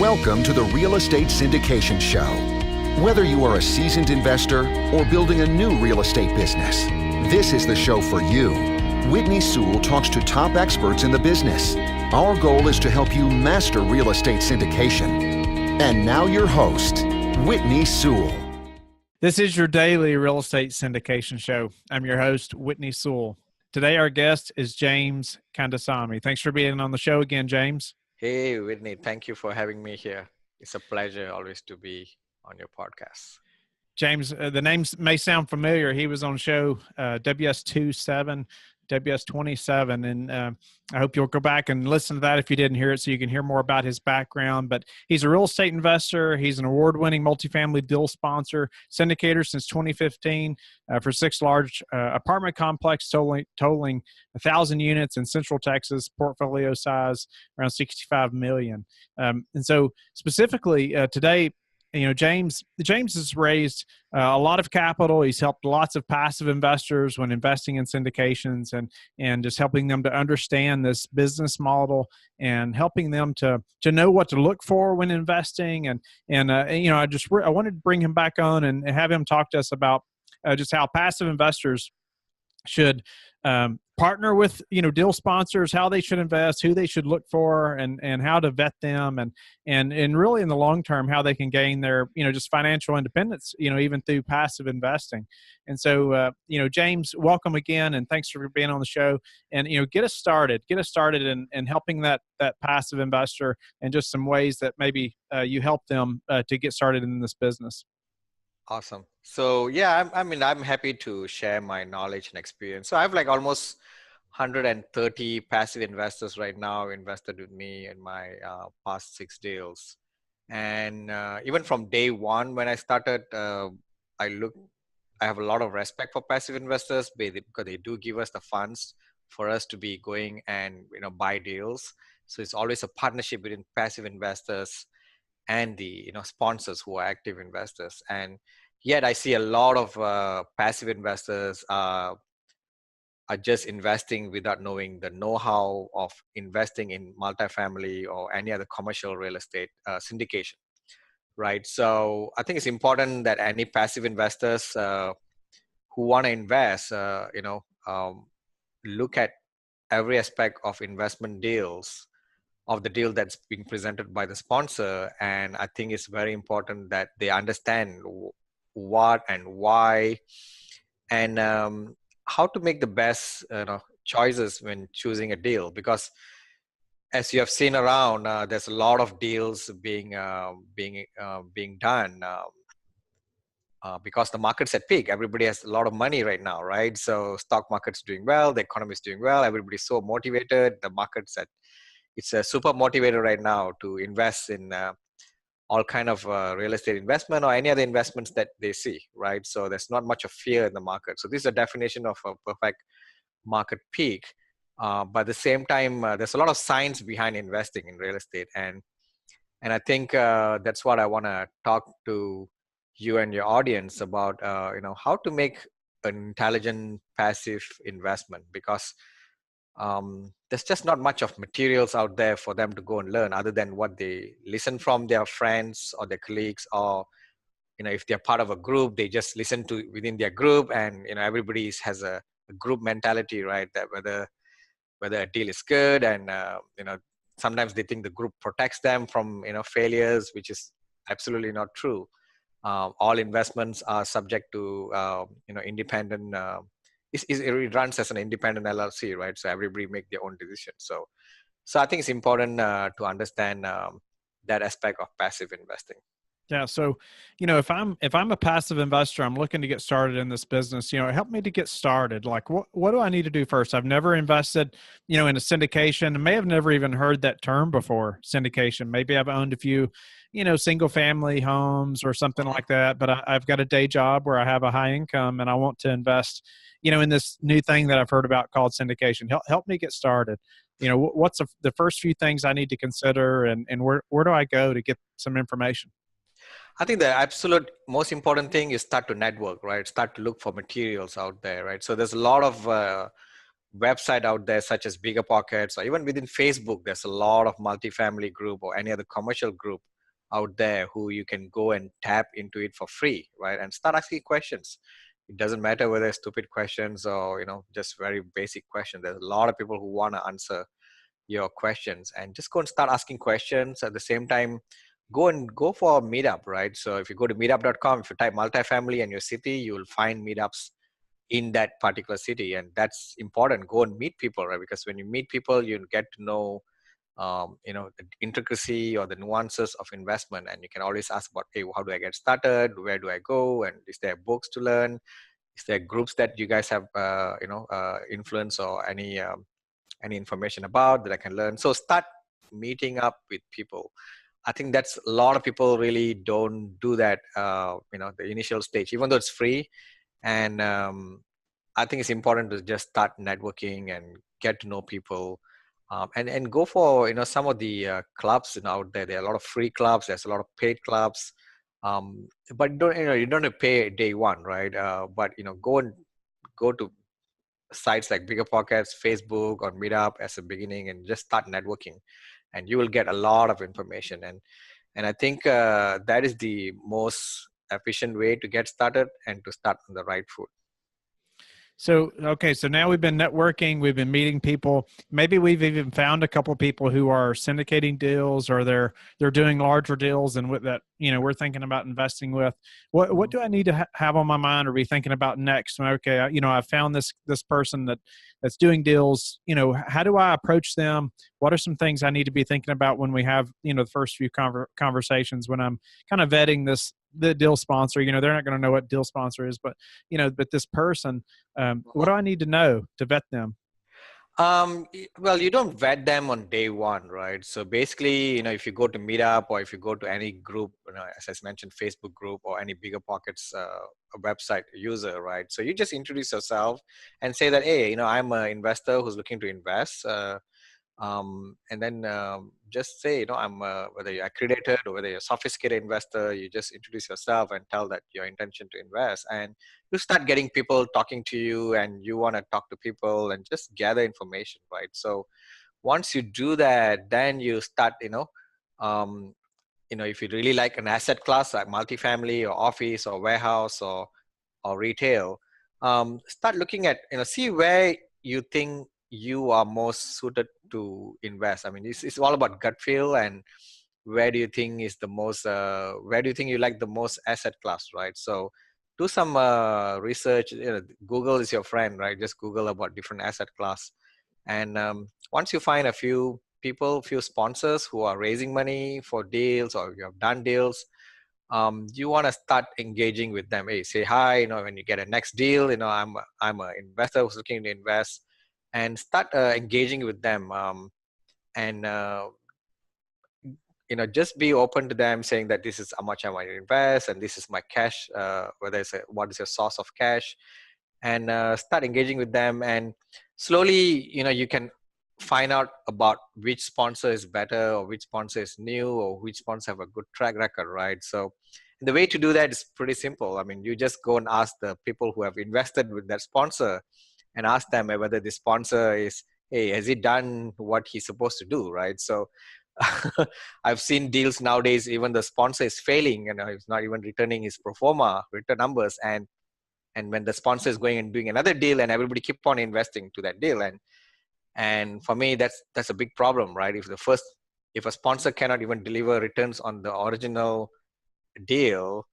Welcome to the Real Estate Syndication Show. Whether you are a seasoned investor or building a new real estate business, this is the show for you. Whitney Sewell talks to top experts in the business. Our goal is to help you master real estate syndication. And now your host, Whitney Sewell. This is your daily real estate syndication show. I'm your host, Whitney Sewell. Today, our guest is James Kandassamy. Thanks for being on the show again, James. Hey, Whitney, thank you for having me here. It's a pleasure always to be on your podcast. James, the names may sound familiar. He was on show WS101, WS101, and I hope you'll go back and listen to that if you didn't hear it so you can hear more about his background. But he's a real estate investor. He's an award-winning multifamily deal sponsor, syndicator since 2015 for 6 large apartment complexes totaling 1,000 units in Central Texas, portfolio size around $65 million. And so specifically today, James has raised a lot of capital. He's helped lots of passive investors when investing in syndications and just helping them to understand this business model and helping them to know what to look for when investing. I wanted to bring him back on and have him talk to us about just how passive investors should partner with, deal sponsors, how they should invest, who they should look for, and how to vet them, and really in the long term, how they can gain their, just financial independence, even through passive investing. And so, James, welcome again, and thanks for being on the show. And, get us started in helping that passive investor, and just some ways that maybe you help them to get started in this business. Awesome. So yeah, I'm happy to share my knowledge and experience. So I have like almost 130 passive investors right now invested with me in my past 6 deals. And even from day one, when I started, I have a lot of respect for passive investors because they do give us the funds for us to be going and, buy deals. So it's always a partnership between passive investors and the sponsors who are active investors. And yet I see a lot of passive investors are just investing without knowing the know-how of investing in multifamily or any other commercial real estate syndication, right? So I think it's important that any passive investors who want to invest, look at every aspect of investment deals, of the deal that's being presented by the sponsor. And I think it's very important that they understand what and why, and how to make the best choices when choosing a deal. Because as you have seen around, there's a lot of deals being done because the market's at peak. Everybody has a lot of money right now, right? So stock market's doing well, the economy is doing well, everybody's so motivated, the market's it's a super motivator right now to invest in all kind of real estate investment or any other investments that they see, right? So there's not much of fear in the market. So this is a definition of a perfect market peak. But at the same time, there's a lot of science behind investing in real estate. And I think that's what I want to talk to you and your audience about, how to make an intelligent passive investment, because there's just not much of materials out there for them to go and learn other than what they listen from their friends or their colleagues, or if they're part of a group, they just listen to within their group. And everybody has a group mentality, right? That whether a deal is good, and sometimes they think the group protects them from failures, which is absolutely not true. All investments are subject to independent. It runs as an independent LLC, right? So everybody make their own decisions. So I think it's important to understand that aspect of passive investing. Yeah. So, if I'm a passive investor, I'm looking to get started in this business, help me to get started. Like, what do I need to do first? I've never invested, in a syndication. I may have never even heard that term before, syndication. Maybe I've owned a few, single family homes or something like that, but I've got a day job where I have a high income and I want to invest, in this new thing that I've heard about called syndication. Help me get started. What's the first few things I need to consider, and where do I go to get some information? I think the absolute most important thing is start to network, right? Start to look for materials out there, right? So there's a lot of website out there such as Bigger Pockets, or even within Facebook, there's a lot of multifamily group or any other commercial group out there who you can go and tap into it for free, right? And start asking questions. It doesn't matter whether it's stupid questions or, just very basic questions. There's a lot of people who want to answer your questions, and just go and start asking questions. At the same time, go for a meetup, right? So if you go to meetup.com, if you type multifamily in your city, you will find meetups in that particular city, and that's important. Go and meet people, right? Because when you meet people, you get to know the intricacy or the nuances of investment, and you can always ask about, hey, how do I get started, where do I go, and is there books to learn, is there groups that you guys have influence or any information about that I can learn. So start meeting up with people. I think that's a lot of people really don't do that, the initial stage, even though it's free. And I think it's important to just start networking and get to know people, and go for some of the clubs out there. There are a lot of free clubs. There's a lot of paid clubs, but you don't have to pay day one, right? But go to sites like Bigger Pockets, Facebook, or Meetup as a beginning, and just start networking, and you will get a lot of information. And I think that is the most efficient way to get started and to start on the right foot. So, okay, so now we've been networking, we've been meeting people. Maybe we've even found a couple of people who are syndicating deals, or they're doing larger deals, and with that, we're thinking about investing with. What do I need to have on my mind or be thinking about next? Okay, I found this person that's doing deals. How do I approach them? What are some things I need to be thinking about when we have the first few conversations, when I'm kind of vetting the deal sponsor? They're not going to know what deal sponsor is, but but this person, what do I need to know to vet them? Well, you don't vet them on day one, right? So basically, if you go to Meetup, or if you go to any group, as I mentioned, Facebook group, or any Bigger Pockets website user, right? So you just introduce yourself and say that, hey, I'm an investor who's looking to invest. And then just say, I'm whether you're accredited or whether you're a sophisticated investor, you just introduce yourself and tell that your intention to invest, and you start getting people talking to you, and you want to talk to people and just gather information, right? So once you do that, then you start, if you really like an asset class like multifamily or office or warehouse or retail, start looking at, see where you think you are most suited to invest. I mean, it's all about gut feel, and where do you think is the most, where do you think you like the most asset class, right? So do some research. Google is your friend, right? Just Google about different asset class. And once you find a few people, few sponsors who are raising money for deals, or you have done deals, you want to start engaging with them. Hey, say hi, when you get a next deal, I'm an investor who's looking to invest, and start engaging with them, and just be open to them, saying that this is how much I want to invest, and this is my cash, what is your source of cash, and start engaging with them. And slowly, you can find out about which sponsor is better, or which sponsor is new, or which sponsor have a good track record, right? So the way to do that is pretty simple. I mean, you just go and ask the people who have invested with that sponsor, and ask them whether the sponsor is, hey, has he done what he's supposed to do, right? So I've seen deals nowadays, even the sponsor is failing, he's not even returning his pro forma return numbers, and when the sponsor is going and doing another deal, and everybody keep on investing to that deal. And for me, that's a big problem, right? If a sponsor cannot even deliver returns on the original deal,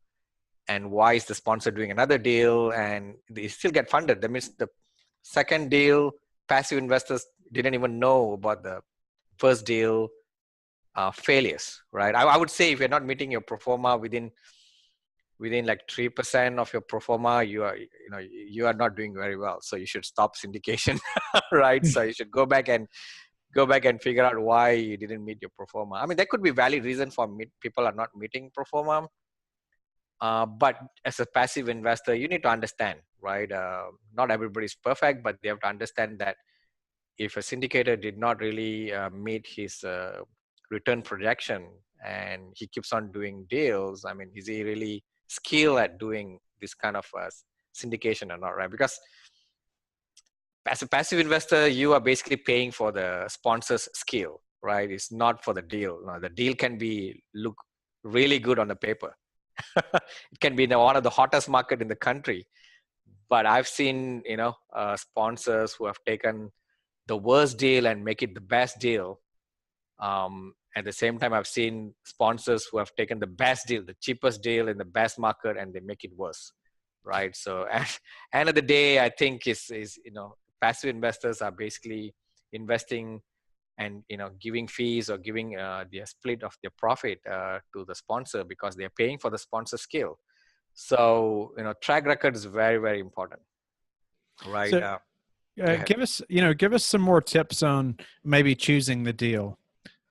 and why is the sponsor doing another deal and they still get funded? That means the second deal, passive investors didn't even know about the first deal failures, right? I would say if you're not meeting your pro forma within like 3% of your pro forma, you are not doing very well. So you should stop syndication, right? So you should go back and figure out why you didn't meet your pro forma. I mean, there could be valid reason for people are not meeting pro forma. But as a passive investor, you need to understand, right? Not everybody's perfect, but they have to understand that if a syndicator did not really meet his return projection, and he keeps on doing deals, I mean, is he really skilled at doing this kind of syndication or not, right? Because As a passive investor, you are basically paying for the sponsor's skill, right? It's not for the deal. No, the deal can be look really good on the paper. It can be in one of the hottest market in the country, but I've seen sponsors who have taken the worst deal and make it the best deal. At the same time, I've seen sponsors who have taken the best deal, the cheapest deal in the best market, and they make it worse, right? So at end of the day, I think is passive investors are basically investing and giving fees or giving the split of their profit to the sponsor because they're paying for the sponsor skill. So track record is very, very important, right? So give us some more tips on maybe choosing the deal.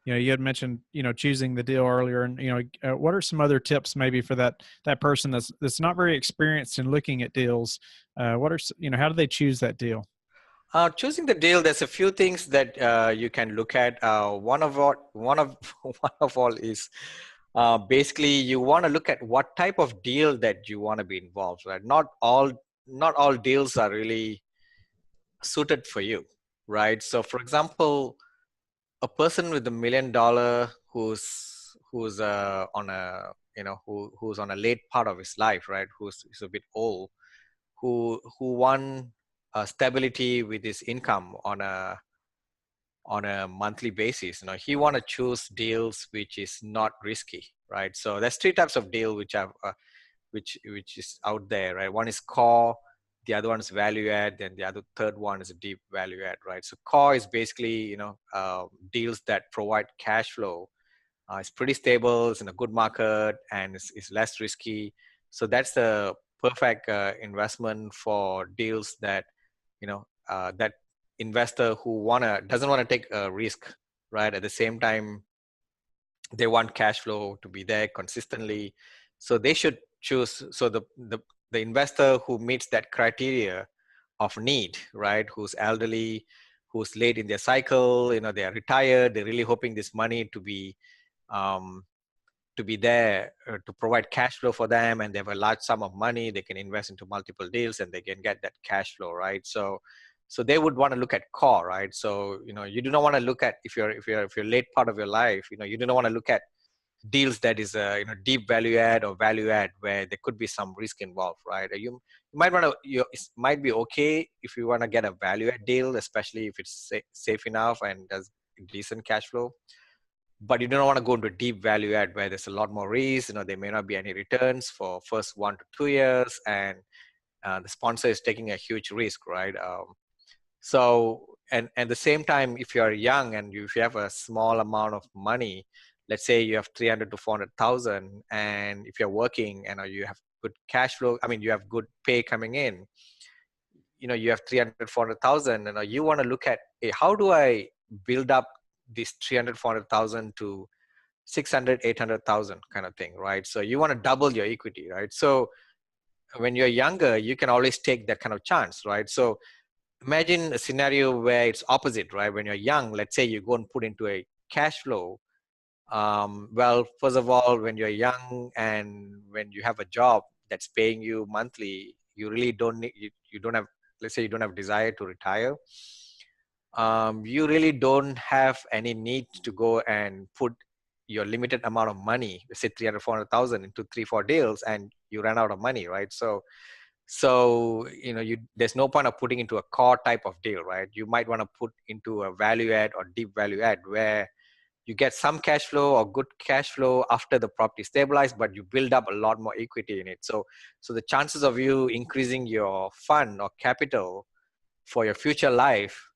You had mentioned choosing the deal earlier, and what are some other tips maybe for that person that's not very experienced in looking at deals? What are how do they choose that deal? Choosing the deal, there's a few things that you can look at. One of all is basically you want to look at what type of deal that you want to be involved. Right? Not all deals are really suited for you, right? So, for example, a person with $1 million who's on a who's on a late part of his life, right? Who's a bit old, who want stability with his income on a monthly basis. He want to choose deals which is not risky, right? So there's three types of deal which have which is out there, right? One is core, the other one is value add, then the third one is a deep value add, right? So core is basically deals that provide cash flow. It's pretty stable, it's in a good market, and it's less risky. So that's the perfect investment for deals that that investor who doesn't want to take a risk, right? At the same time, they want cash flow to be there consistently, so they should choose. So the investor who meets that criteria of need, right? Who's elderly, who's late in their cycle, they are retired, they're really hoping this money to be there to provide cash flow for them, and they have a large sum of money they can invest into multiple deals and they can get that cash flow, right? So they would want to look at core, right? So you do not want to look at, if you're late part of your life, you do not want to look at deals that is deep value add or value add where there could be some risk involved, right? You might want to it might be okay if you want to get a value add deal, especially if it's safe enough and does decent cash flow. But you don't want to go into deep value add where there's a lot more risk. There may not be any returns for first 1 to 2 years, and the sponsor is taking a huge risk, right? So, and at the same time, if you are young and if you have a small amount of money, let's say you have 300 to 400,000, and if you're working and you have good cash flow, you have good pay coming in, you have 300, 400,000, you want to look at, hey, how do I build up this 300, 400,000 to 600, 800,000 kind of thing, right? So you want to double your equity, right? So when you're younger, you can always take that kind of chance, right? So imagine a scenario where it's opposite, right? When you're young, let's say you go and put into a cash flow. Well, first of all, when you're young and when you have a job that's paying you monthly, you really don't need, you don't have, let's say you don't have desire to retire. You really don't have any need to go and put your limited amount of money, let's say 300, 400,000 into 3-4 deals, and you run out of money, right? So there's no point of putting into a core type of deal, right? You might want to put into a value add or deep value add where you get some cash flow or good cash flow after the property stabilized, but you build up a lot more equity in it. So the chances of you increasing your fund or capital for your future life,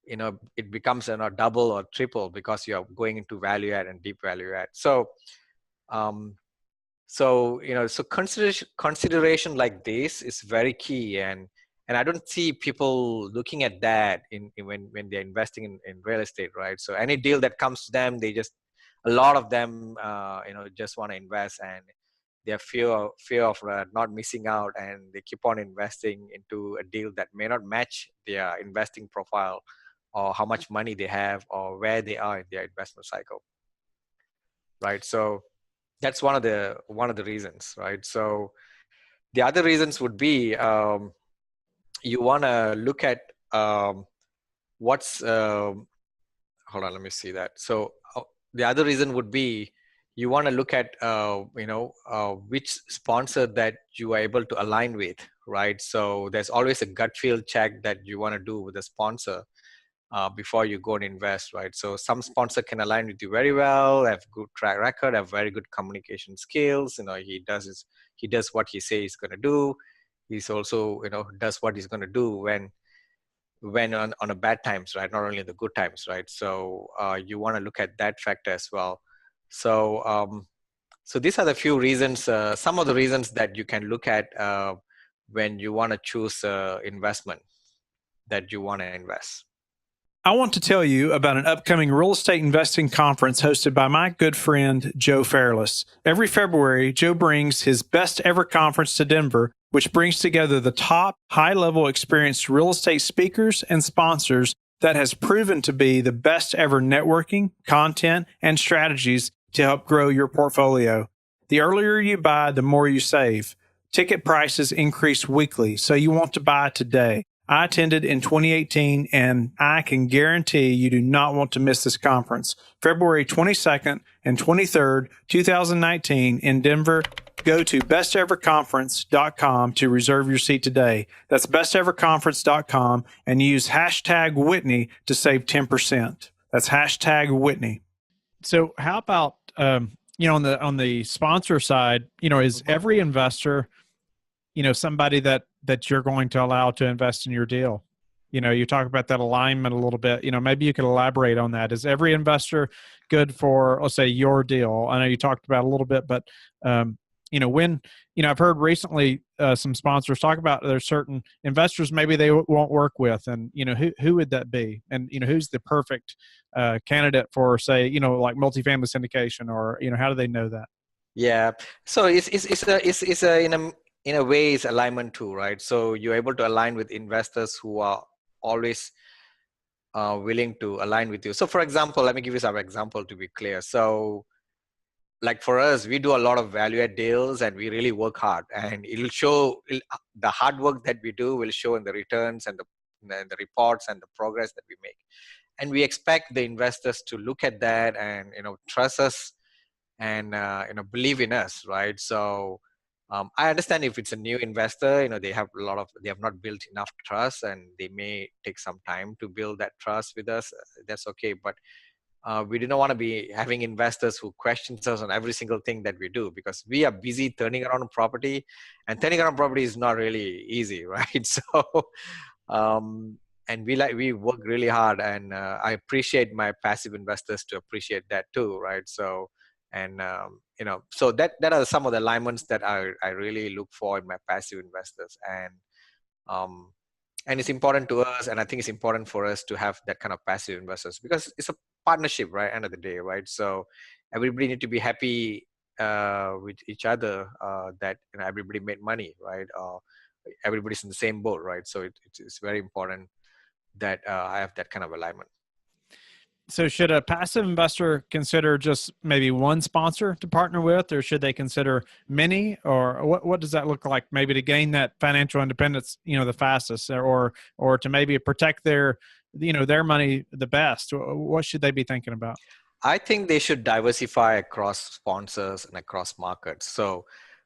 it becomes double or triple because you're going into value add and deep value add. So consideration like this is very key, and I don't see people looking at that when they're investing in real estate, right? So any deal that comes to them, a lot of them just want to invest, and they're fear of not missing out, and they keep on investing into a deal that may not match their investing profile or how much money they have or where they are in their investment cycle, right? So that's one of the reasons, right? So the other reasons would be you want to look at what's hold on, let me see that. So the other reason would be you want to look at which sponsor that you are able to align with, right? So there's always a gut feel check that you want to do with the sponsor before you go and invest, right? So some sponsor can align with you very well, have good track record, have very good communication skills. He does what he says he's going to do. He's also does what he's going to do when on a bad times, right? Not only the good times, right? So you want to look at that factor as well. So these are the few reasons, some of the reasons that you can look at when you want to choose investment that you want to invest. I want to tell you about an upcoming real estate investing conference hosted by my good friend, Joe Fairless. Every February, Joe brings his best ever conference to Denver, which brings together the top high-level experienced real estate speakers and sponsors that has proven to be the best ever networking, content, and strategies to help grow your portfolio. The earlier you buy, the more you save. Ticket prices increase weekly, so you want to buy today. I attended in 2018, and I can guarantee you do not want to miss this conference. February 22nd and 23rd, 2019 in Denver. Go to besteverconference.com to reserve your seat today. That's besteverconference.com and use hashtag Whitney to save 10%. That's hashtag Whitney. So how about, on the sponsor side, is every investor, somebody that you're going to allow to invest in your deal? You talk about that alignment a little bit. Maybe you could elaborate on that. Is every investor good for, let's say, your deal? I know you talked about it a little bit, but when I've heard recently some sponsors talk about there's certain investors maybe they won't work with, and who would that be, and who's the perfect candidate for, say, like multifamily syndication, or how do they know that? Yeah, so it's a in a way it's alignment too, right? So you're able to align with investors who are always willing to align with you. So for example, let me give you some example to be clear. So like for us, we do a lot of value add deals and we really work hard, and it'll show, the hard work that we do will show in the returns and the reports and the progress that we make. And we expect the investors to look at that and trust us and believe in us, right? So I understand if it's a new investor, they have not built enough trust, and they may take some time to build that trust with us. That's okay, but we do not want to be having investors who questions us on every single thing that we do, because we are busy turning around a property, and turning around property is not really easy, right? So and we work really hard, and I appreciate my passive investors to appreciate that too, right? So and so that are some of the alignments that I really look for in my passive investors. And it's important to us, and I think it's important for us to have that kind of passive investors, because it's a partnership, right? End of the day, right? So everybody need to be happy with each other, that everybody made money, right? Everybody's in the same boat, right? So it's very important that I have that kind of alignment. So should a passive investor consider just maybe one sponsor to partner with, or should they consider many, or what does that look like, maybe to gain that financial independence, the fastest, or to maybe protect their money the best? What should they be thinking about? I think they should diversify across sponsors and across markets.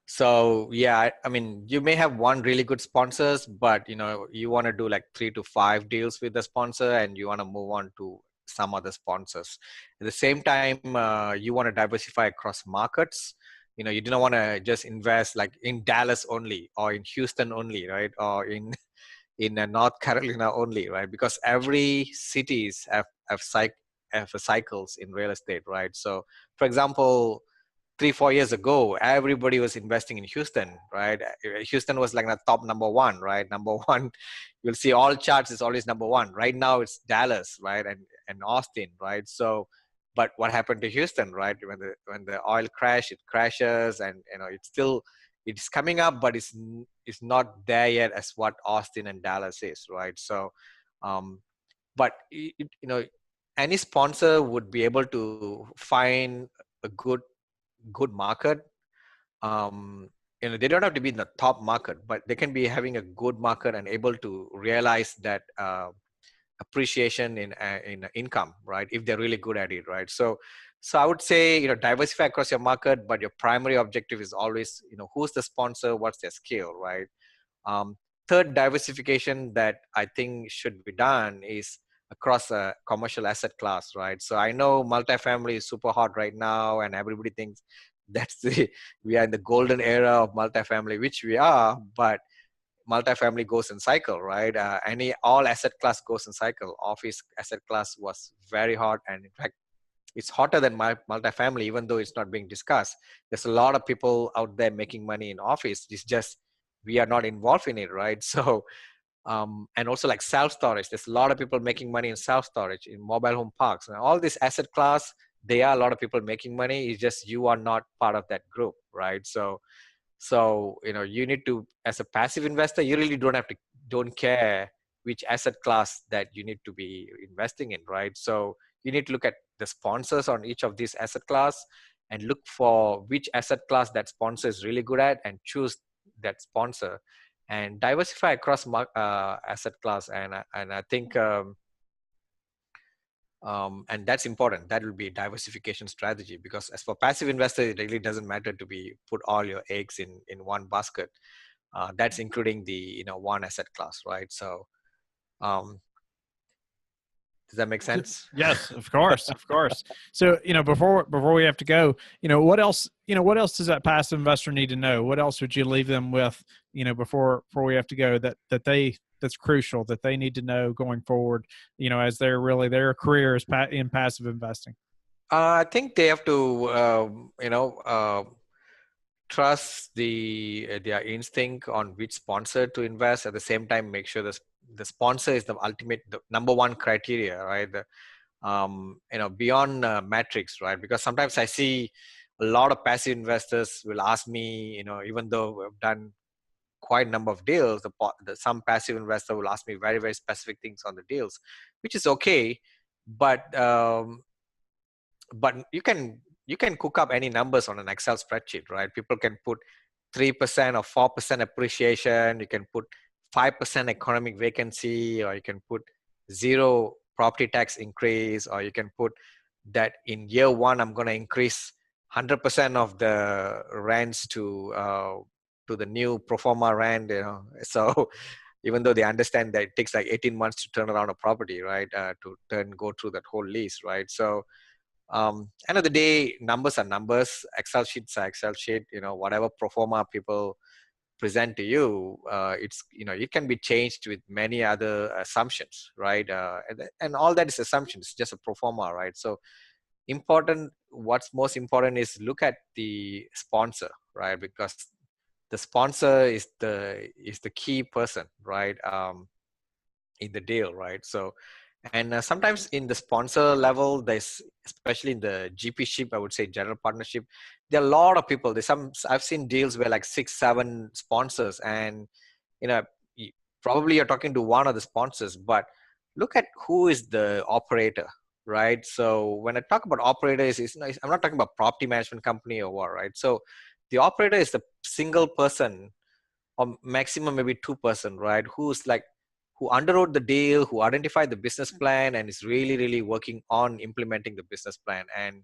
So yeah, I mean, you may have one really good sponsors, but you want to do like 3 to 5 deals with the sponsor, and you want to move on to some other sponsors. At the same time, you want to diversify across markets. You do not want to just invest like in Dallas only, or in Houston only, right? Or in North Carolina only, right? Because every cities have cycles in real estate, right? So for example, 3-4 years ago, everybody was investing in Houston, right? Houston was like the top number one, right? Number one, you'll see all charts is always number one. Right now it's Dallas, right? And Austin, right? So, but what happened to Houston, right? When the oil crash, it crashes, and it's coming up, but it's not there yet as what Austin and Dallas is, right? So, but any sponsor would be able to find a good market, they don't have to be in the top market, but they can be having a good market and able to realize that appreciation in income, right? If they're really good at it, right? So I would say, diversify across your market, but your primary objective is always, who's the sponsor, what's their skill, right? Um, Third diversification that I think should be done is across a commercial asset class, right? So I know multifamily is super hot right now, and everybody thinks we are in the golden era of multifamily, which we are, but multifamily goes in cycle, right? All asset class goes in cycle. Office asset class was very hot, and in fact, it's hotter than multifamily, even though it's not being discussed. There's a lot of people out there making money in office. It's just we are not involved in it, right? So, and also like self-storage. There's a lot of people making money in self-storage, in mobile home parks, and all this asset class. There are a lot of people making money. It's just you are not part of that group, right? So, you need to, as a passive investor, you really don't care which asset class that you need to be investing in, right? So you need to look at the sponsors on each of these asset class and look for which asset class that sponsor is really good at and choose that sponsor and diversify across asset class. And I think, and that's important. That will be a diversification strategy, because as for passive investors, it really doesn't matter to be put all your eggs in one basket. That's including the one asset class, right? So does that make sense? Yes, of course, of course. So, before we have to go, what else does that passive investor need to know? What else would you leave them with, before we have to go, that's crucial, that they need to know going forward, as their career is in passive investing? I think they have to, trust their instinct on which sponsor to invest. At the same time, make sure the sponsor is the number one criteria, right? Beyond metrics, right? Because sometimes I see a lot of passive investors will ask me, even though we've done quite a number of deals, some passive investor will ask me very, very specific things on the deals, which is okay. But you can cook up any numbers on an Excel spreadsheet, right? People can put 3% or 4% appreciation. You can put 5% economic vacancy, or you can put 0 property tax increase, or you can put that in year 1, I'm going to increase 100% of the rents to the new pro forma rent, So even though they understand that it takes like 18 months to turn around a property, right? To go through that whole lease, right? So end of the day, numbers are numbers. Excel sheets are Excel sheet. Whatever pro forma people present to you, it can be changed with many other assumptions, right? And all that is assumptions. It's just a pro forma, right? So what's most important is look at the sponsor, right? Because the sponsor is the key person, right? In the deal, right? So, and sometimes in the sponsor level, especially in the GP-ship, I would say general partnership, there are a lot of people. I've seen deals where like 6, 7 sponsors, and probably you're talking to one of the sponsors, but look at who is the operator, right? So when I talk about operators, I'm not talking about property management company or what, right? So the operator is the single person, or maximum maybe 2%, right? Who underwrote the deal, who identified the business plan, and is really, really working on implementing the business plan. And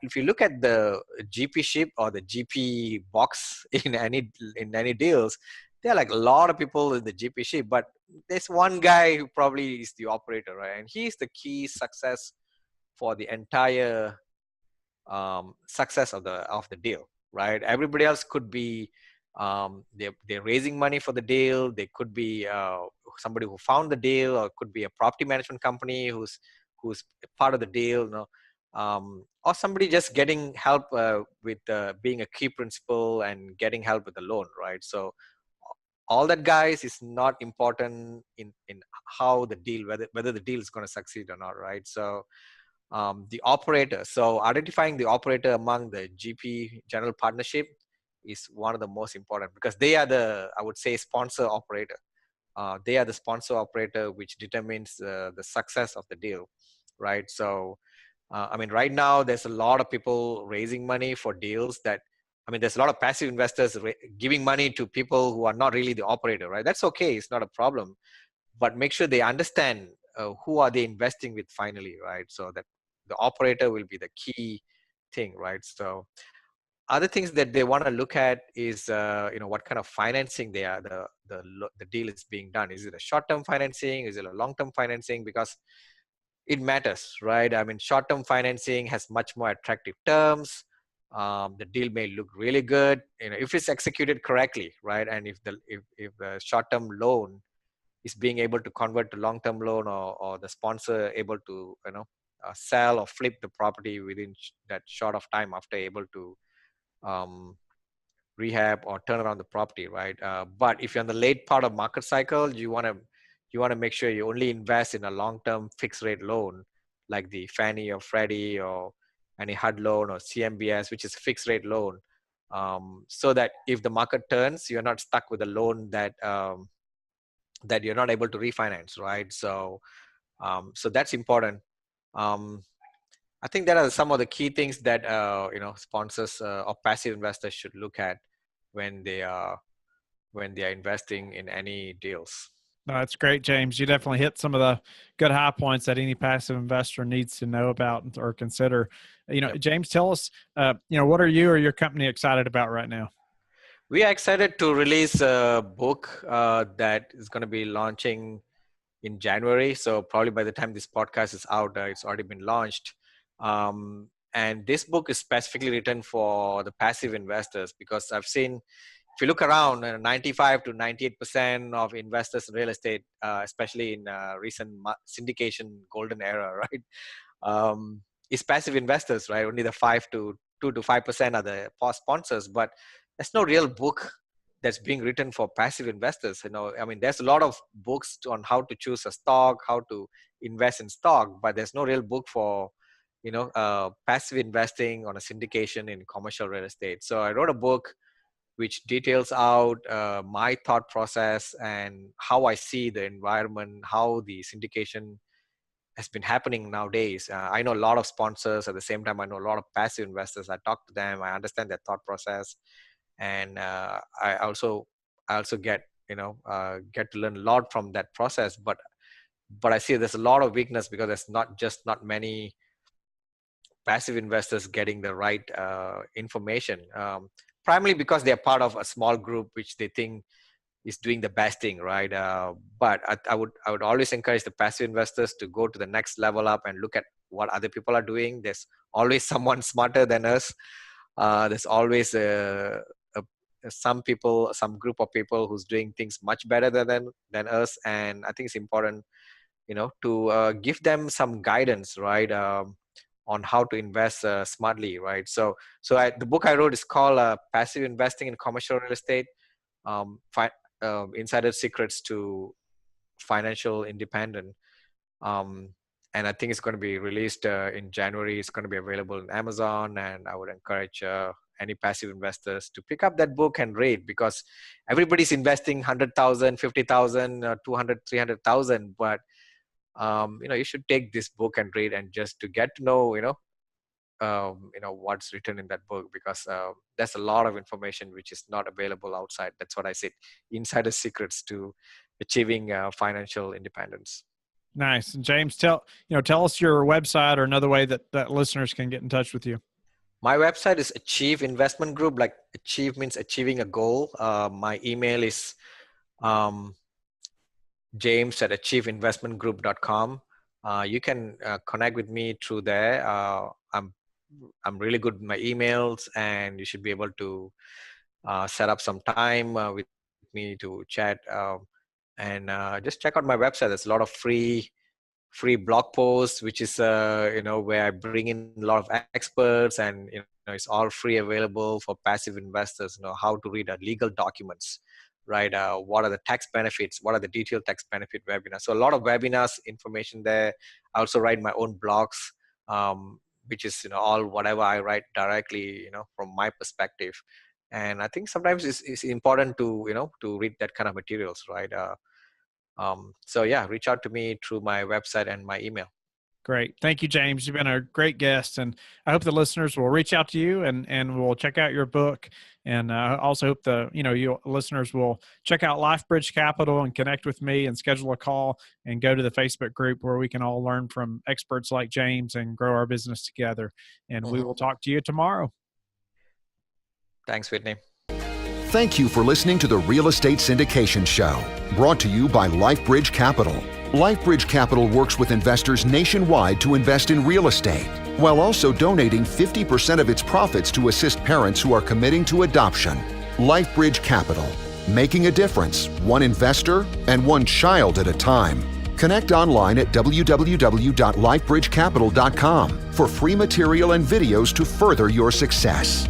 if you look at the GP ship or the GP box in any deals, there are like a lot of people in the GP ship, but there's one guy who probably is the operator, right? And he's the key success for the entire success of the deal, right? Everybody else could be they're raising money for the deal. They could be somebody who found the deal, or could be a property management company who's part of the deal, or somebody just getting help with being a key principal and getting help with the loan, right? So all that, guys, is not important in how the deal, whether the deal is going to succeed or not, right? So the operator. So identifying the operator among the GP general partnership is one of the most important, because they are I would say, sponsor operator. They are the sponsor operator, which determines the success of the deal, right? So, right now there's a lot of people raising money for deals that I mean, there's a lot of passive investors giving money to people who are not really the operator, right? That's okay. It's not a problem, but make sure they understand who are they investing with finally, right? So that the operator will be the key thing, right? So other things that they want to look at is what kind of financing the deal is being done. Is it a short-term financing? Is it a long-term financing? Because it matters, right? I mean, short-term financing has much more attractive terms. The deal may look really good, if it's executed correctly, right? And if the short-term loan is being able to convert to long-term loan, or the sponsor able to sell or flip the property within that short of time after able to um, rehab or turn around the property, right? But if you're in the late part of market cycle, you want to make sure you only invest in a long-term fixed rate loan, like the Fannie or Freddie or any HUD loan or CMBS, which is a fixed rate loan, so that if the market turns, you're not stuck with a loan that you're not able to refinance, right? So so that's important. I think that are some of the key things that sponsors or passive investors should look at when they are investing in any deals. No, that's great, James. You definitely hit some of the good high points that any passive investor needs to know about or consider. Yep. James, tell us, what are you or your company excited about right now? We are excited to release a book that is going to be launching in January. So probably by the time this podcast is out, it's already been launched. And this book is specifically written for the passive investors, because I've seen, if you look around, 95 to 98% of investors in real estate, especially in recent syndication golden era, right, is passive investors, right? Only the 2 to 5% are the sponsors, but there's no real book that's being written for passive investors. I mean, there's a lot of books on how to choose a stock, how to invest in stock, but there's no real book for passive investing on a syndication in commercial real estate. So I wrote a book which details out my thought process and how I see the environment, how the syndication has been happening nowadays. I know a lot of sponsors. At the same time, I know a lot of passive investors. I talk to them. I understand their thought process, and I also get get to learn a lot from that process. But I see there's a lot of weakness, because there's not many passive investors getting the right information. Primarily because they're part of a small group which they think is doing the best thing, right? But I would always encourage the passive investors to go to the next level up and look at what other people are doing. There's always someone smarter than us. There's always some group of people who's doing things much better than us, and I think it's important, to give them some guidance, right? On how to invest smartly, right? So the book I wrote is called Passive Investing in Commercial Real Estate. Insider Secrets to Financial Independence. And I think it's going to be released in January. It's going to be available on Amazon, and I would encourage any passive investors to pick up that book and read, because everybody's investing 100,000, 50,000, 200, 300,000. But you should take this book and read, and just to get to know, what's written in that book, because there's a lot of information which is not available outside. That's what I said, insider secrets to achieving financial independence. Nice. And James, tell us your website, or another way that listeners can get in touch with you. My website is Achieve Investment Group. Like, achieve means achieving a goal. My email is james@achieveinvestmentgroup.com. You can connect with me through there. I'm really good with my emails, and you should be able to set up some time with me to chat. And just check out my website. There's a lot of free blog posts, which is where I bring in a lot of experts, and it's all free, available for passive investors. How to read legal documents, right? What are the tax benefits? What are the detailed tax benefit webinars? So a lot of webinars information there. I also write my own blogs, which is all whatever I write directly, from my perspective. And I think sometimes it's important to to read that kind of materials, right? So yeah, reach out to me through my website and my email. Great. Thank you, James. You've been a great guest, and I hope the listeners will reach out to you and will check out your book. And I also hope you listeners will check out LifeBridge Capital and connect with me and schedule a call and go to the Facebook group where we can all learn from experts like James and grow our business together. And we will talk to you tomorrow. Thanks, Whitney. Thank you for listening to the Real Estate Syndication Show, brought to you by LifeBridge Capital. LifeBridge Capital works with investors nationwide to invest in real estate, while also donating 50% of its profits to assist parents who are committing to adoption. LifeBridge Capital, making a difference, one investor and one child at a time. Connect online at www.lifebridgecapital.com for free material and videos to further your success.